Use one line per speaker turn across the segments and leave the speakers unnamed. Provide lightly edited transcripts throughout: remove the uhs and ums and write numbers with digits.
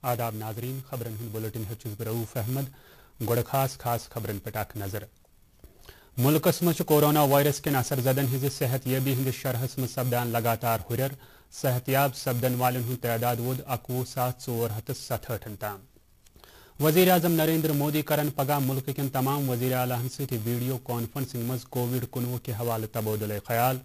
आदाब नाजरीन, खबरन हुन बुलेटिन हचुस रऊफ अहमद गोड़ खास खबरन पे टाक नजर। मुल्कस मज कोरोना वायरस के असर जदन हिज सेहत याबी हिंद शरहस मज सपदान लगातार हुरर। सेहतयाब सपदन वालन हुन तादाद वोद 21,467 ताम। वजीर आजम नरेंद्र मोदी करन पगह मुल्क के तमाम वजीर आलाहन सहित वीडियो कॉन्फ्रेंसिंग मज कोविड-19 के हवाले तबादुल ख्याल।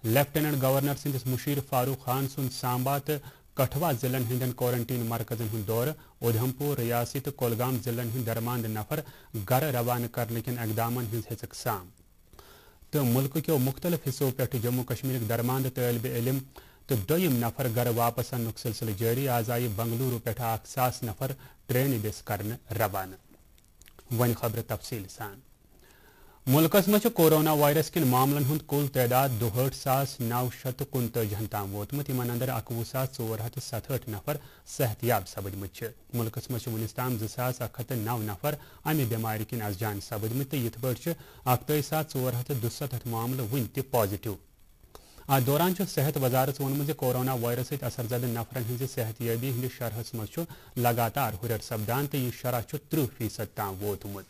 लेफ्टिनेंट गवर्नर सिंधिस मुशीर फारूक खान सुन सांबा तो कठवा जिलन हिंदन क्वारंटीन मरकजन हुन दौर। उधमपुर रियासी तो कोलगाम जिलन हिंद दरमांद नफर घर रवाना करने के इकदामन हिंद हिस्साम। तो मुल्क के मुख्तलिफ हिस्सों पे जम्मू कश्मीर दरमांद तलब इलम तो दोयम नफर घर वापस अन्नुक सिलसिल जारी। आज आई बंगलुरु पे 1,000 नफर ट्रेन दिस करन रवाना। वन खबर तफसील सान। मुल्कस मज कोरोना वायरस किन मामलन हुंद कुल तादाद 62,949 ताम वोतमुत। इन अंदर 21,467 नफर सेहतयाब सपदमुत। मुल्कस मज वनिस ताम 2,109 नफर अमे बेमारी किन अज जान सपदमुत। यथ पे 31,467 मामल वन त पॉजिटिव। आ दौरान सेहत वजारत वोनमुत कोरोना वायरस असर जद नफरन हिंज सेहतयाबी हिंद शरहस मज लगातार हुरर सपदान तो यह शरह 30% ताम वोतमुत।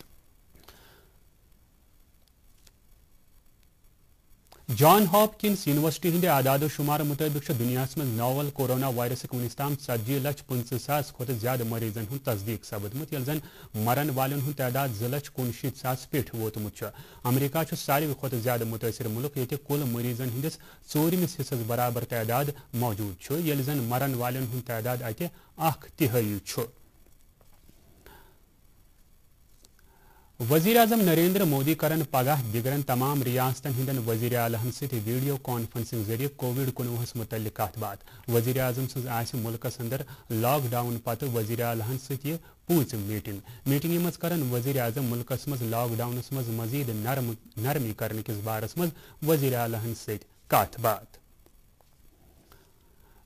जॉन हॉपकिंस यूनिवर्सिटी हिंद आदाद शुमार मुताबिक दुनिया में नोवल कोरोना वायरस वनिस ताम 40,50,000 खुद ज्यादा मरीजन हुन तस्दीक सपदमुत। यल जन मरन वालन हुन तादाद 2,59,000 पेठ वोतमुत। अमरीका सारे खुद ज्यादा मुतासर मुल्क ये कुल मरीजन हिंदिस 4मिस हिस्सस बराबर तादाद मौजूद। यल जन मरन वालन हुन तादाद अत 1/3। वजीर आजम नरेंद्र मोदी करन पगह दिगरन तमाम रियासतन हिंदन वजीर आलहन सहित वीडियो कॉन्फ्रेंसिंग जरिए कोविड-19 मुतल्लिक कथ बात। वजीर आजम सज आस मुल्कस अंदर लॉकडाउन पत वजीर आलहन सहित पूंचम मीटिंग मज करन वजीर आजम मुल्कस मज लॉकडाउनस मज मजीद नरमी करने किस बारस मज वजीर आलहन सहित कथ बात।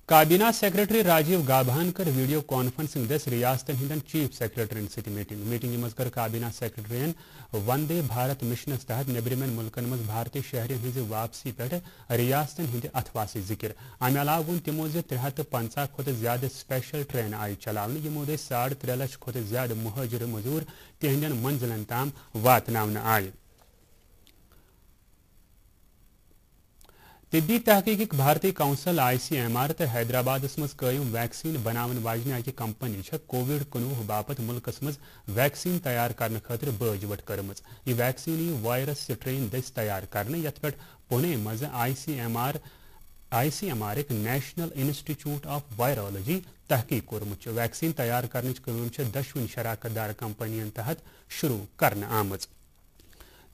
काबीना सेक्रेटरी राजीव गाभान कर वीडियो कॉन्फ्रेंसिंग दस रियासतन हिंदन चीफ सेक्रेटरी सहित मीटिंग मज कर काबीना सेक्रेटरीन वंदे भारत मिशन तहत नेबरिमन मुल्कन मज भारतीय शहरी हिंज वापसी पे रियासतन हिंद अथवासी जिक्र। अमे अलाव वोन तिमो 350 खुद ज्यादा स्पेशल ट्रेन आई चलावन यमो 3.5 लाख खुद ज्यादा मुहाजिर मजूर तिहंदन मंजिलन ताम वातनावन आय। तिब्बी तहकीक भारतीय काउंसिल ICMR तो हैदराबाद मज कायम वैक्सीन बनावन वाजन अकि कंपनी कोविड-19 बापत मुल्कस मज वैक्सीन तैयार करने खातिर बजवट करम। यह वैक्सीन वायरस स्ट्रेन दस तैयार करने यथ पे पुणे मज ICMR एक नेशनल इंस्टीट्यूट ऑफ वायरोलॉजी तहकीक कोरमुत। वैक्सीन तैयार करने कम 10 शराकतदार कंपनियन तहत शुरू करने आमज।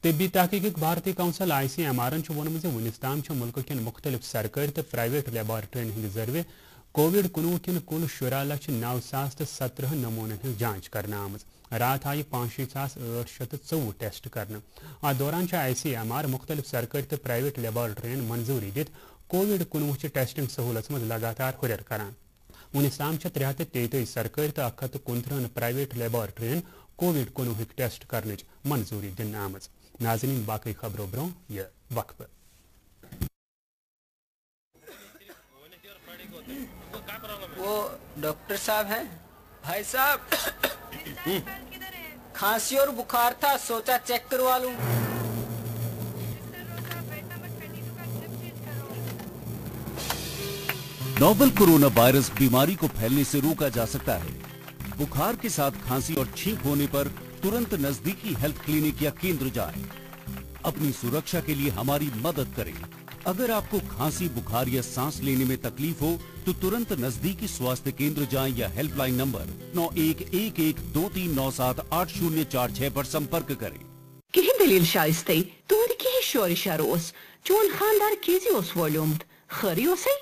तिब्बी तहकीक भारतीय काउंसिल ICMR वोनम वनिस ताम मुल्क के मुख्तलिफ सरकारी तो प्राइवेट लेबॉरेटरीन हंद जरिए कोविड-19 किन कुल 17,09,017 नमूनन हज जांच करने आमज। रात आई 65,804 टेस्ट करने। आ दौरान ICMR मुख्तलिफ सरकारी तो प्राइवेट लेबॉरेटरीन मंजूरी दित कोविड-19 टेस्टिंग सहूलत मज लगातार हुरर करान। वनिस ताम 333 सरकारी तो 159 प्राइवेट लेबॉरेटरीन कोविड-19 टेस्ट करने मंजूरी दिन आमज। नाज़रीन बाकी खबरों ब्रों यह वक्फ।
वो डॉक्टर साहब हैं? भाई साहब खांसी और बुखार था, सोचा चेक करवा लूं।
नोवल कोरोना वायरस बीमारी को फैलने से रोका जा सकता है। बुखार के साथ खांसी और छींक होने पर तुरंत नजदीकी हेल्थ क्लिनिक या केंद्र जाएं। अपनी सुरक्षा के लिए हमारी मदद करें। अगर आपको खांसी, बुखार या सांस लेने में तकलीफ हो तो तुरंत नजदीकी स्वास्थ्य केंद्र जाएं या हेल्पलाइन नंबर 911123978046 पर संपर्क करें।
कह दलील शाइस्ते तुंद कह शोरिशा रोस चोन खानदार केजी ओस वोल्युमत खरी ओसे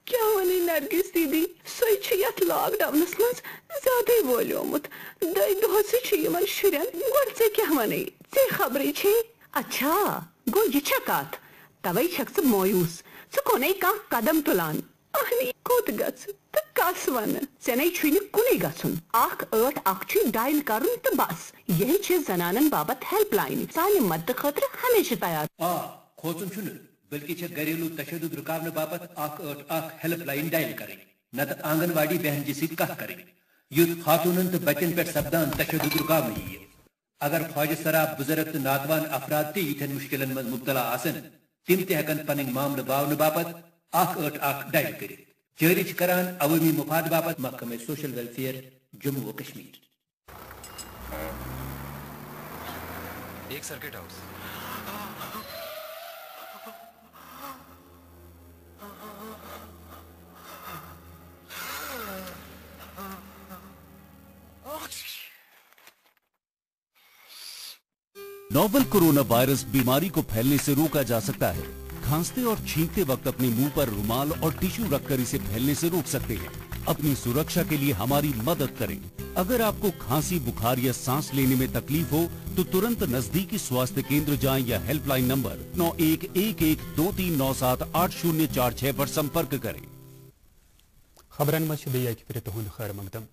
क्या वनी नरगिस दीदी सही यथ लॉकडाउनस मज ज्यादा वोल्युमत दई दो से यमन शुरन गोड से क्या वनी से खबरी छे। अच्छा गो ये छकात तवई शख्स मोयूस सो कोने का कदम तुलान अहनी कोत गस त कास वन सेनै छुनी कुने गसुन 188 डायल करुन त बस यही छे जनानन बाबत हेल्पलाइन सानी मदद खतर हमेशा तैयार।
खोचुन छुन बल्कि घरेलू तशद्दुद रुकावने बाबत 188 हेल्पलाइन डायल करें न तो आंगनवाड़ी बहन जी कह करें। युद्ध खातूनन तो बचन पे सपदान तशद्दुद रुकाम ही अगर फौज सरा बुजुर्ग तो नातवान अफराद ते इथन मुश्किलन में मुब्तला आसन तिम ते हकन पनिंग मामले बावन बापत 888 डायल करित जारी करान अवामी मुफाद बापत महकमे सोशल वेलफेयर जम्मू व कश्मीर
एक circuit house
novel corona virus बीमारी को फैलने से रोका जा सकता है। खांसते और छींकते वक्त अपने मुंह पर रुमाल और टिश्यू रखकर इसे फैलने से रोक सकते हैं। अपनी सुरक्षा के लिए हमारी मदद करें। अगर आपको खांसी, बुखार या सांस लेने में तकलीफ हो तो तुरंत नजदीकी स्वास्थ्य केंद्र जाएं या हेल्पलाइन नंबर 911123978046 पर संपर्क करें।
खबरन मज फिर तुहद खैर मकदम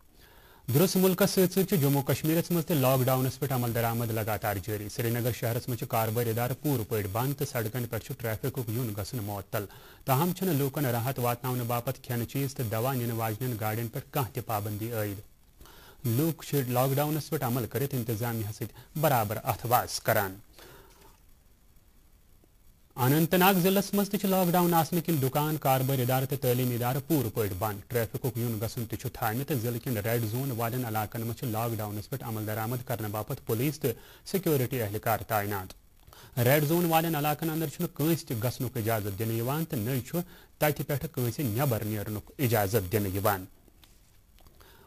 दुरुस्त मुल्क सत जम्मू कश्मीर मज लॉकडाउन पे अमल दरामद लगातार जारी। श्रीनगर शहर मज कारबार इदार पूर पे बंद तो सड़कन पे ट्रैफिक यून गसन मुअत्तल। ताहम लूकन राहत वातन बापत खेन चीज तो दवा इन वाजन गाड़ियन पे कह पाबंदी आयद। लूक लॉकडाउन पे अमल कर इंतजामिया सत बराबर अथवास करान। अनंतनाग जिलस मज लॉकडाउन आसने किन दुकान कारबार इदार तो तलीमी इदार पूर पे बंद। ट्रैफिक यून गसन थामित जिले किन रेड जोन वाले इलाकन मज लॉकडाउन पे अमल दरामद करने बापत पुलिस तो सिक्योरिटी एहलकार तैनात। रेड जोन वाले इलाकन अंदर कंस गसन इजाजत दिन तो न तत पे कंस नबर नेरन इजाजत दिन।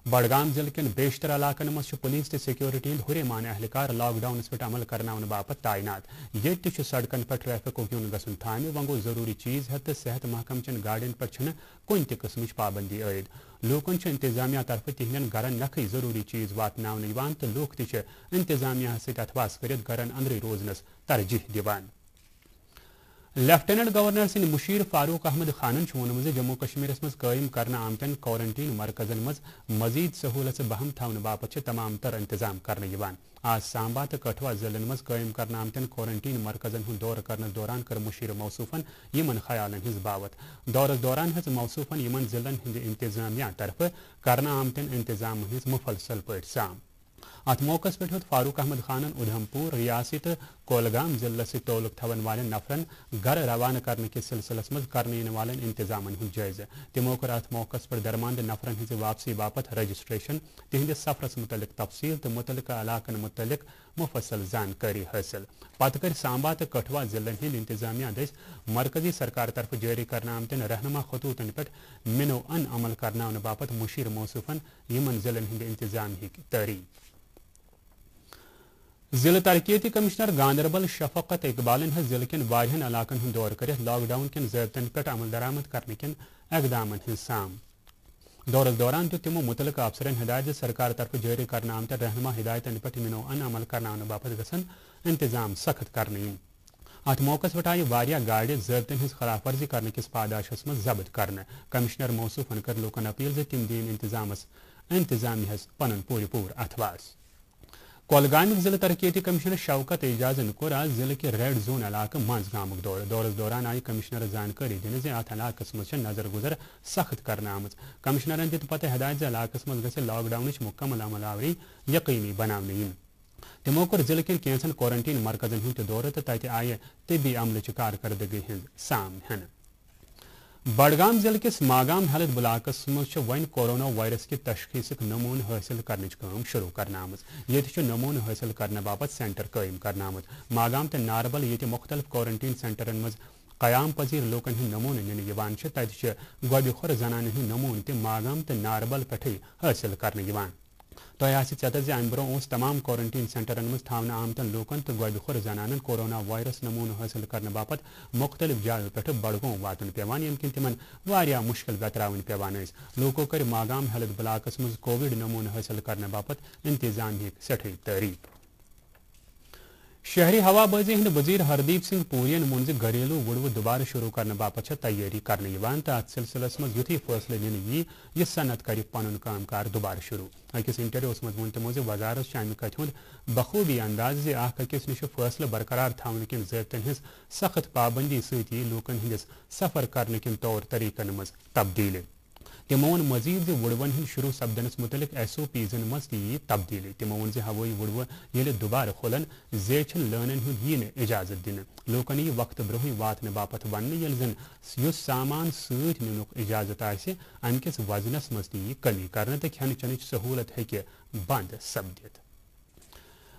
बडगाम जिले किन बेशतर इलाकन मज पुलिस तो सिक्योरिटी हुरे मान एहलकार लॉकडाउन पे अमल करने बापत तैनात। ये सड़कन पर ट्रैफिक यून गसन थामे वह गो जरूरी चीज है तो सेहत महकम चन गाड़ियन पर कुन तस्म पाबंदी आयद। लूकन इंतजामिया तरफ तिहन गरन नखी जरूरी चीज वातन तो लूक इंतजामिया सथवास कर गरन अंदर रोजनस तरजीह दिवान। लेफ्टिनेंट गवर्नर सिंह मुशीर फारूक अहमद खानन वोनम जम्मू कश्मीर मज कायम करने आमतन क्वारंटीन मरकजन मज मजीद सहूलत बहम थवन बापत तमाम तर इंतजाम करने। आज सांबा तो कठवा जिलन मज कायम करने आमतन क्वारंटीन मरकजन हूं दौर करने दौरान कर मुशीर मौसूफन यमन ख्यालन हिज बावत दौरस दौरान हज मौसूफन यमन जिलन हिंद इंतजामिया तरफ करने आमतन इंतजाम हिज मुफलसल पे साम। अत मौके पे फारूक अहमद खानन उधमपुर रियासत कोलगाम जिले से तोलुक थवन वाले नफरन घर रवाना करने के सिलसिलस मज करने वाले इंतजाम जायजा। तमो कर अत मौके पर दरमांद नफरन हिज वापसी बापत रजिस्ट्रेशन तिहंद सफरस मुतलिक तफसील तो मुतलका इलाकन मुतलिक मुफसल जानकारी हासिल। पत कर सांबा तो कठवा जिलन हिंद इंतजामिया दस मरकजी सरकार तरफ जारी करना आमतन रहनुमा खतूतन पे मिनो अन अमल करना बापत मुशीर मौसूफन यमन जिलन हिंद इंतजाम तारीफ। जिला तरक्याती कमिश्नर गांदरबल शफकत इकबालन जिले किन वारियन इलाकन दौर कर लॉकडाउन किन ज़ाब्तन पे अमल दरामद करने किन इक़दामन हिंद साम। दौरस दौरान दित तिमो मुतलका अफसरन हिदायत सरकार तरफ जारी करना आमत रहनुमा हिदायतन पे मिनो अन अमल करना बापत गसन इंतजाम सख्त करने। अत मौके पे आय वारिया गाड़ि ज़ाब्तन हिंद खिलाफ वर्जी करने किस पादाशस मज जब्त करने। कमिश्नर मौसूफन कर लोकन अपील तिम दिन इंतजामिया पन पूर पूर अथवास। कोलगाम जिला तरक्याती कमिश्नर शौकत एजाजन कोर आज जिले के रेड जोन इलाका मंजगाम दौर। दौरस दौरान आई कमिश्नर जानकारी दिन अत इलाकस मज नजर गुजर सख्त करना आमज। कमिश्नरन दित पत हिदायत इलाकस मज गसे लॉकडाउन मुकम्मल अमलावरी यकीनी बनाने। तमो कर जिले के कैंसन क्वारंटीन मरकजन हूं दौर तो तत आय तिबी अमल कारकर्दगी हिंद साम हन। बडगाम जिले के मागाम हेल्थ ब्लाकस मज वन कोरोना वायरस के तशखीस नमून हासिल करने शुरू करना आमज। ये नमून हासिल करने बाबत सेंटर कायम करना आमज। मागाम तो नारबल ये मुख्तलिफ क्वारंटीन सेंटरन मज कयाम पजीर लोकन हंद नमून इन तत गोबखोर जनान हंद नमून तो मागाम तो नारबल पे हासिल करने। तो चत अम ब्रो तमाम क्वारंटीन सेंटरन मज थावन आमतन लोकन तो गोबखोर जनान कोरोना वायरस नमून हासिल करने बापत मुख्तलिफ जायों पे बड़गों वातन पेवान यम किन तिमन वारिया मुश्किल बेतरावन पेवान लोको कर मागाम हेल्थ ब्लाकस मज कोविड नमून हासिल करने बापत इंतजाम सठी तारीफ। शहरी हवाबाजी हिंद वजीर हरदीप सिंह पूरियन मुंज घरेलू वुड़व दोबारा शुरू करने बापत तैयारी करने तो अत सिलसिलस मज युथी फैसले नी यह सनत कर पन कामकार दोबारा शुरू। अकिस इंटरव्यूस मज वन तमो वजारत अमि कथ हूं बखूबी अंदाज अकिस नश फैसले बरकरार थवन किन ज़ाब्तन हिंज सख्त पाबंदी सती लूकन हंदिस सफर करने किन तौर तरीकन मज तब्दीली। تمو وون مزید زِ وُڑوَن ہٕنٛدۍ شروع سپدنس متعلق SOPزن منٛز تہِ یی تبدیٖلی تمو ووٚن زِ ہوٲیی وُڑوٕ ییٚلہِ دُبارٕ کھُلن زیچھن لٲنن ہُنٛد یی نہٕ اجازت دِنہٕ لوٗکن یی وقتہٕ برونٛہٕے واتنہٕ باپتھ وننہٕ ییٚلہِ زن یُس سامان سۭتۍ نِنُک اجازت آسہِ امہِ کِس وزنس منٛز تہِ یی کمی کرنہٕ تہٕ کھٮ۪نہٕ چٮ۪نٕچ سہوٗلت ہیٚکہِ بنٛد سپدِتھ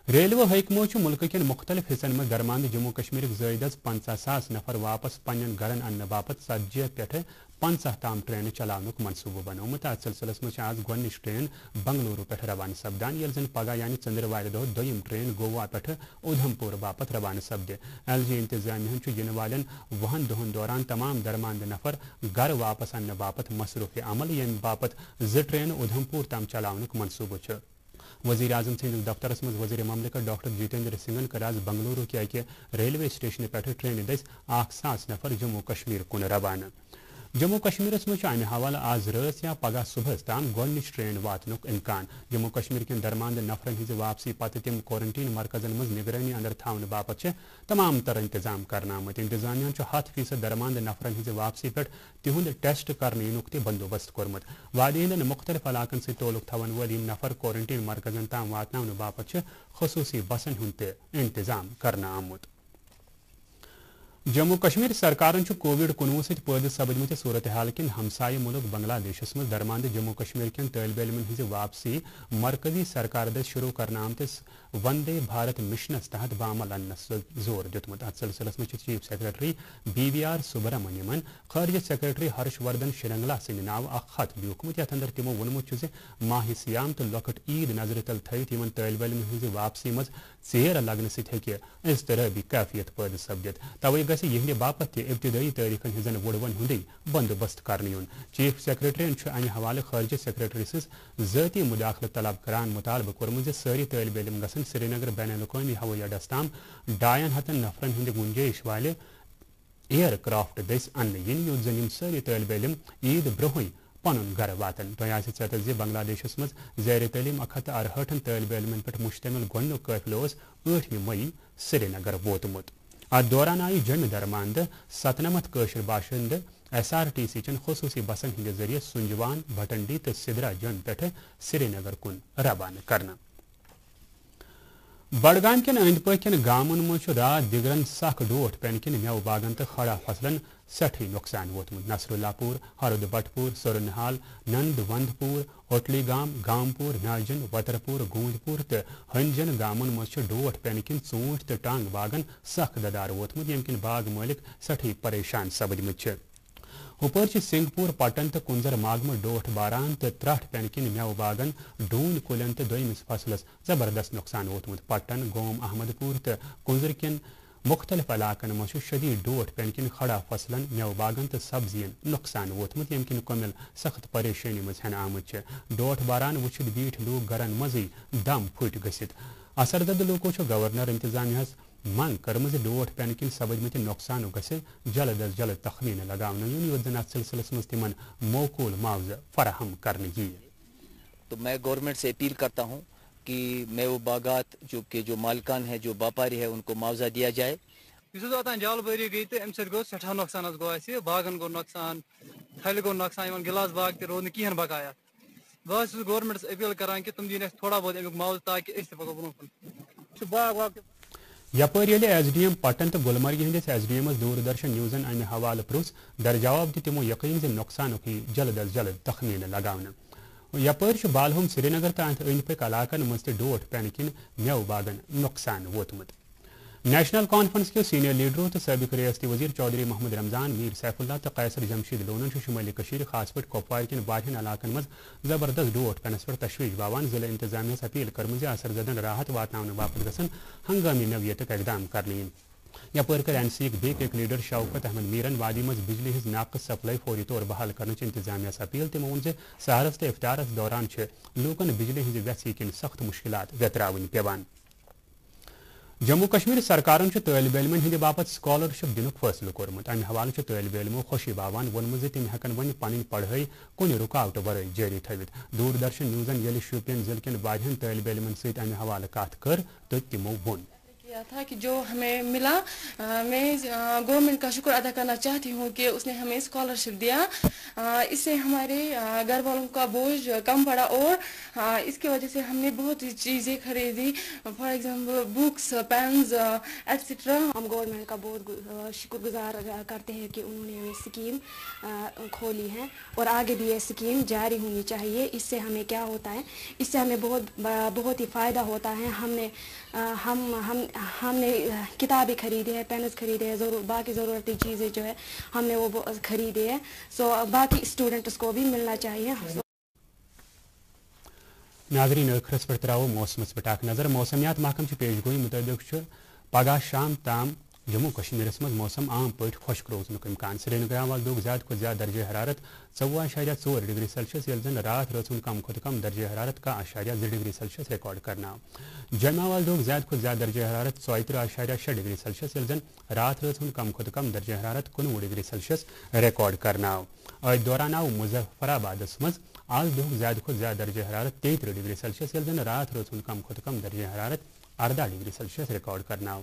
ریلوے حکمو ملک کٮ۪ن مختلف حصن منٛز درماندٕ جموں کشمیرٕکۍ زٲیدٕ 50,000 نفر واپس پننٮ۪ن گرن اننہٕ باپتھ 70 پٮ۪ٹھٕ 50 تام ٹرینہٕ چلاونُک منصوٗبہٕ بنوومُت اتھ سلسلس منٛز چھِ آز گۄڈنِچ ٹرین بنگلورو پٮ۪ٹھ روانہٕ سپدان ییٚلہِ زن پگہہ یعنی ژٔنٛدٕروارِ دۄہ دوٚیِم ٹرین گوا پٮ۪ٹھٕ اُدھمپور باپتھ روانہٕ سپدِ LG انتظامیہن چھُ یِنہٕ والٮ۪ن 10 دۄہن دوران تمام درماندٕ نفر گرٕ واپس اننہٕ باپتھ مصروفہِ عمل ییٚمہِ باپتھ 2 ٹرینہٕ اُدھمپور تام چلاونُک منصوٗبہٕ چھُ وزیر اعظم سٕنٛدِس دفترس منٛز وزیر مملکت ڈاکٹر جتیندر سنگھن کٔر آز بنگلورو کہِ اکہِ ریلوے سٹیشنہٕ پٮ۪ٹھٕ ٹرینہِ دٔسۍ 1,000 نفر جموں کشمیر کُن روانہٕ جموں کشمیرس منٛز چھُ امہِ حوالہٕ آز رٲژ یا پگہہ صبحس تام گۄڈنِچ ٹرین واتنُک اِمکان جموں کشمیر کٮ۪ن درماندٕ نفرن ہٕنٛزِ واپسی پتہٕ تِم کورنٹیٖن مرکزن منٛز نگرٲنی انٛدر تھاونہٕ باپتھ چھِ تمام تر انتظام کرنہٕ آمٕتۍ انتظامیہن چھُ 100% درماندٕ نفرن ہٕنٛزِ واپسی پٮ۪ٹھ تِہُنٛد ٹیسٹ کرنہٕ یِنُک تہِ بندوبست کوٚرمُت وادی ہٕنٛدٮ۪ن مُختٔلِف علاقن سۭتۍ تعلق تھاون وٲلۍ یِم نفر کورنٹیٖن مرکزن تام واتناونہٕ باپتھ چھِ خصوٗصی بسن ہُنٛد تہِ انتظام کرنہٕ آمُت جموں کشمیر سرکارن کووِڈ-19 سۭتۍ پٲدٕ سپدمٕتہِ صوٗرتحال کِنۍ ہمسایہِ مُلک بنگلہ دیشس منٛز درماندٕ جموں کشمیر کٮ۪ن طٲلبہِ علمن ہٕنٛزِ واپسی مرکزی سرکار دٔسۍ شروٗع کرنہٕ آمتِس وندے بھارت مشنس تحت بعمل اننس زور دِیُتمُت اتھ سلسلس منٛز چھِ چیف سیکرٹری BVR سُبرامنیمن خارجہ سیکرٹری ہرش وردھن شرنگلا سٕنٛدِ ناوٕ اکھ خط لیوٗکھمُت یتھ اندر تِمو ووٚنمُت چھُ زِ ماہ سیام تہٕ لۄکٕٹ عیٖد نظرِ تل تھٲوِتھ یِمن طٲلبہِ علمن ہٕنٛزِ واپسی منٛز ژیر لگنہٕ سۭتۍ ہیٚکہِ اضطرٲبی کیفیت پٲدٕ سپدِتھ توے گژھِ یِہنٛدِ باپتھ تہِ ابتدٲیی تٲریخن ہٕنٛزن وُڑوَن ہُنٛدُے بندوبست کرنہٕ یُن چیف سیکرٹرین چھُ امہِ حوالہٕ خارجہ سیکرٹری سٕنٛز ذٲتی مُداخلت طلب کران مُطالبہٕ کوٚرمُت زِ سٲری طٲلبہِ علم گژھن سری نگر بین الاقوامی ہوٲیی اڈس تام 200 نفرن ہٕنٛدِ گُنجٲیش والہِ اِیر کرافٹ دٔسۍ اننہٕ یِنۍ یوٚت زن یِم سٲری طٲلبہِ علم عیٖد برونٛہٕے پنُن گرٕ واتن تۄہہِ آسہِ ژےٚ زِ بنگلہ دیشس منٛز زیر تعلیٖم 168 طٲلبہِ علمن پٮ۪ٹھ مُشتمل گۄڈنیُک قٲفلہٕ اوس 8 مئی سری نگر ووتمُت اتھ دوران آیہِ جوٚمہِ درماندٕ 97 کٲشِر باشندٕ SRTC چٮ۪ن خصوٗصی بسن ہٕنٛدِ ذٔریعہٕ سُنجوان بھٹنڈی تہٕ سدرا جوٚمہِ پٮ۪ٹھٕ سری نگر کُن روانہٕ کرنہٕ بڈگام کٮ۪ن أنٛدۍ پٔکۍ کٮ۪ن گامن منٛز چھُ راتھ دِگرن سخ ڈوٹھ پٮ۪نہٕ کِنۍ مٮ۪وٕ باغن تہٕ کھڑا فصلن سٮ۪ٹھٕے نۄقصان ووتمُت نصراللہ پوٗر ہرُد بٹپوٗر سورنہال نند وند پوٗر اوٹلی گام گامپوٗر میاجن وترپوٗر گوٗنٛدپوٗر تہٕ ہنجن گامن منٛز چھُ ڈوٹھ پٮ۪نہٕ کِنۍ ژوٗنٛٹھۍ تہٕ ٹنٛگ باغن سخ ددار ووتمُت ییٚمہِ کِنۍ باغ مٲلِک سٮ۪ٹھٕے پریشان سپدمٕتۍ چھِ ہُپٲرۍ چھِ سنگپوٗر پٹن تہٕ کُنزر ماگمہٕ ڈوٹھ باران تہٕ ترٛٹھ پٮ۪نہٕ کِنۍ مٮ۪وٕ باغن ڈوٗنۍ کُلٮ۪ن تہٕ دوٚیمِس فصلس زبردست نۄقصان ووتمُت پٹن گوم احمد پوٗر تہٕ کُنزر کٮ۪ن مُختٔلِف علاقن منٛز چھُ شدیٖد ڈوٹھ پٮ۪نہٕ کِنۍ کھڑا فصلن مٮ۪وٕ باغن تہٕ سبزین نۄقصان ووتمُت ییٚمہِ کِنۍ کۄمِل سخت پریشٲنی منٛز ہٮ۪نہٕ آمٕتۍ چھِ ڈوٹھ باران وٕچھِتھ بیٖٹھۍ لوٗکھ گرن منٛزٕے دم پھٕٹۍ گٔژھِتھ اثردد لوٗکو چھُ گورنر انتظامیہس منٛگ کٔرمٕژ زِ ڈوٹھ پٮ۪نہٕ کِنۍ سپدمٕتہِ نۄقصانُک گژھِ جلد از جلد تخمیٖنہٕ لگاونہٕ یُن یوٚت زن اتھ سلسلس منٛز تِمن موقوٗل معاوضہٕ فراہم کرنہٕ یِیہِ
تو میں گورنمنٹ سے اپیل کرتا ہوں کہ میوہ باغات جو مالکان ہیں جو باپاری ہے ان کو معاوضہ دیا جائے
اوتان جال بری گئی تو امہ سۭتۍ گوٚو سٮ۪ٹھاہ نۄقصان حظ گوٚو اَسہِ باغن گوٚو نۄقصان تھلہِ گوٚو نۄقصان یِمن گِلاس باغ تہِ روٗد نہٕ کِہیٖنۍ بقایا بہٕ حظ چھُس گورمنٹس اپیل کران کہ تِم دِنۍ اَسہِ تھوڑا بہت امیُک معاوضہٕ تاکہ أسۍ تہِ پکو برونٛہہ کُن چھُ باغ واغ تہِ
یپٲرۍ ییٚلہِ SDM پٹن تہٕ گُلمرگہِ ہٕنٛدِس SDMس دوٗردرشن نیوزن امہِ حوالہٕ پرٛژھ درجواب دِتھ تِمو یقیٖن زِ نۄقصانُک یی جلد از جلد تخمیٖنہٕ لگاونہٕ یپٲرۍ چھُ بالہوم سری نگر تہٕ اتھ أنٛدۍ پٔکۍ علاقن منٛز تہِ ڈوٹھ پٮ۪نہٕ کِنۍ مٮ۪وٕ باغن نۄقصان ووتمُت نیشنل کانفرنس کے سینئر لیڈرو تو سابق ریاستی وزیر چودھری محمد رمضان میر سیف اللہ تو قیصر جمشید لونن شمالی کشیر خاص پہ کپوار کن واریاہن علاقن مز زبردست ڈوٹھ پینس پہ تشویش باوان ضلع انتظامیہ اپیل کرم اثر زدن راحت واتن باپت گھن ہنگامی نوعیتک اقدام کرنے یپر کر NC back leader Shaukat Ahmad میرن وادی مز بجلی ہز ناقص سپلائی فوری طور بحال کرنے انتظامیہ اپیل تمو وون سہرس تو افطارس دوران لوکن بجلی ہز ویسی کن سخت مشکلات ویتراون پیوان جموں کشمیر سرکارن طالب علمن ہند باپت سکالرشپ دنک فیصلہ کورمت امہ حوالہ طالب علمو خوشی باوان وونمت تم ہیکن ون پن پڑھائی کن رکاوٹ ورائے جاری تھوت دوردرشن نیوزن یل شوپین ضلع کن واریاہن طالب علمن ست امہ حوالہ کت کر تو تمو وون
था कि जो हमें मिला, मैं गवर्नमेंट का शुक्र अदा करना चाहती हूँ कि उसने हमें स्कॉलरशिप दिया। इससे हमारे घर वालों का बोझ कम पड़ा और इसकी वजह से हमने बहुत सी चीज़ें खरीदी, for example books, pens etcetera.
हम गवर्नमेंट का बहुत शुक्रगुजार करते हैं कि उन्होंने हमें स्कीम खोली है और आगे भी ये स्कीम जारी होनी चाहिए। इससे हमें क्या होता है, इससे हमें बहुत ही फ़ायदा होता है। हमने किताबें खरीदी है, पेन्स खरीदे हैं, बाकी ज़रूरती चीज़ें जो है हमने वो खरीदे हैं। सो बाकी स्टूडेंट्स को भी मिलना चाहिए।
नाज़रीन ٲخرس पर तरावो मौसमस पे नजर। मौसमियात महकम की पेशगोई मुताबिक पगह शाम ताम जम्मू कश्मीर मज मौसम आम पे खुश्क रोजन इम्कान। श्रीनगर वाल दोग ज्यादा खुद ज्यादा दर्ज हरारत 14.4 डिग्री सेल्सियस यल जन रात रोज कम खुद कम दर्ज हरारत का 2 डिग्री सेल्सियस रिकॉर्ड करना। जमा वाल दोग ज्यादा खुद ज्यादा दर्ज हरारत 73.6 डिग्री सेल्सियस यल जन रात रोज कम खुद कम दर्ज हरारत 19 डिग्री सेल्सियस रिकॉर्ड करना। दौरान आव मुजफ्फराबाद मज आज दोग ज्यादा खुद ज्यादा दर्ज हरारत 33 डिग्री सेल्सियस यल जन रात रोज कम खुद कम दर्ज हरारत 18 डिग्री सेल्सियस रिकॉर्ड करना।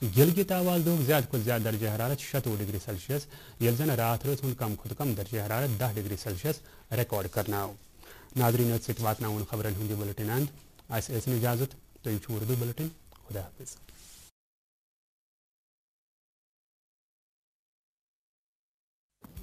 गिलगित आवाल दोग ज्यादा खुद ज्यादा दर्ज हरारत 26 डिग्री सेल्सियस यल जन रात रोज कम खुद कम दर्ज हरारत 10 डिग्री सेल्सियस रिकॉर्ड करना। नाज़रीन सत वातनाउन खबरन हुंदी बुलेटिन अंद इजाजत तो उर्दू बुलेटिन खुदा हाफिज।